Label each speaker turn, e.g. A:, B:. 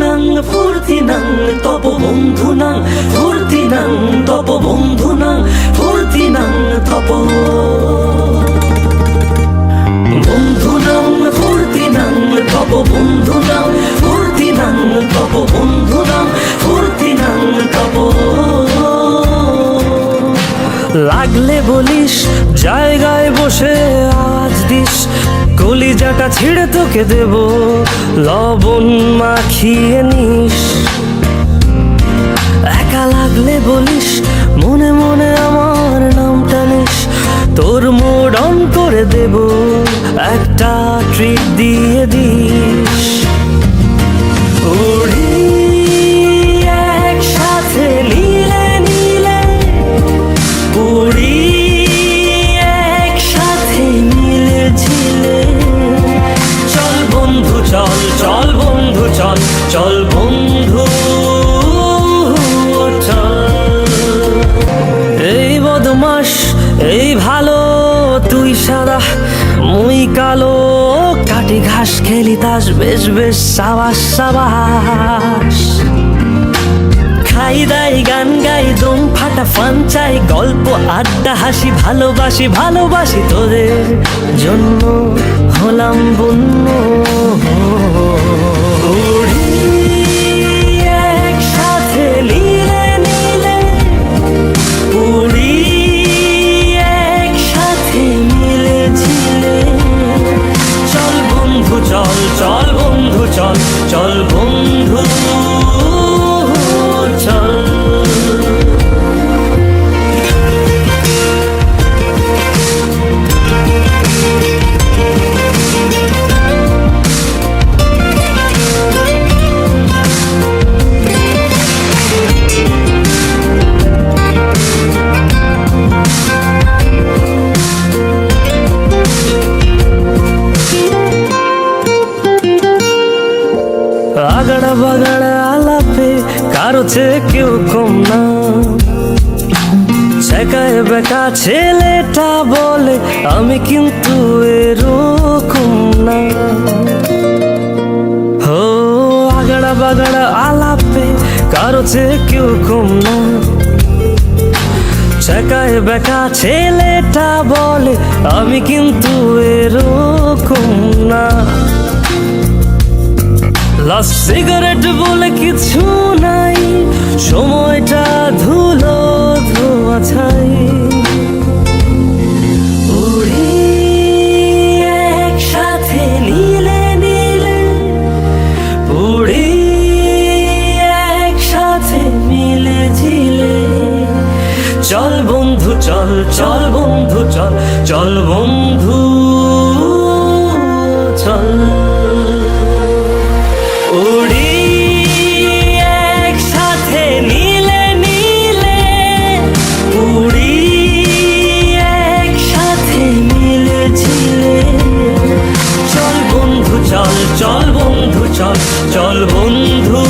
A: নাং ফুর্তি নাং তপ বন্ধু নাং ফুর্তি নাং তপ বন্ধু নাং ফুর্তি নাং তপ বন্ধু নাং ফুর্তি নাং তপ বন্ধু নাং ফুর্তি নাং তপ বন্ধু নাং ফুর্তি নাং তপ লাগলে বলিস জায়গায় বসে আওয়াজ দিস কলিজাটা ছিঁড়ে তোকে দেব লবণ মাখিয়ে নিস একা লাগলে বলিস মনে মনে আমার নামটা নিস তোর মুড অন করে দেব একটা ট্রিট দিয়ে দিস উড়ি একসাথে নীলে নীলে উড়ি একসাথে নীলে ঝিলে চল বন্ধু চল চল বন্ধু চল চল বন্ধু এই বদমাস এই ভালো তুই সাদা মুই কালো কাটি ঘাস খেলি তাস বেশ বেশ সাবাস সাবাস খাই দাই গান গাই দম ফাটা ফান চাই গল্প আড্ডা হাসি ভালোবাসি ভালোবাসি তোদের জন্য হলাম বন্য উড়ি একসাথে নীলে নীলে উড়ি একসাথে নীলে ঝিলে চল বন্ধু চল চল বন্ধু চল চল বন্ধু চল আগড়া বাগড়া আলাপে কারো চেয়ে কেউ কম না শেখায় বেকা ছেলেটা বলে আমি কিন্তু এরকম না হো আগড়া বাগড়া আলাপে কারো চেয়ে কেউ কম না শেখায় বেকা ছেলেটা বলে আমি কিন্তু এরকম না লাস্ট সিগারেট বলে কিছু নাই সময়টা ধুলো ধোয়া ছাই উড়ি একসাথে নীলে নীলে উড়ি একসাথে মিলে ঝিলে চল বন্ধু চল চল বন্ধু চল চল বন্ধু চল উড়ি একসাথে নীলে নীলে উড়ি একসাথে মিলে ঝিলে চল বন্ধু চল চল বন্ধু চল চল বন্ধু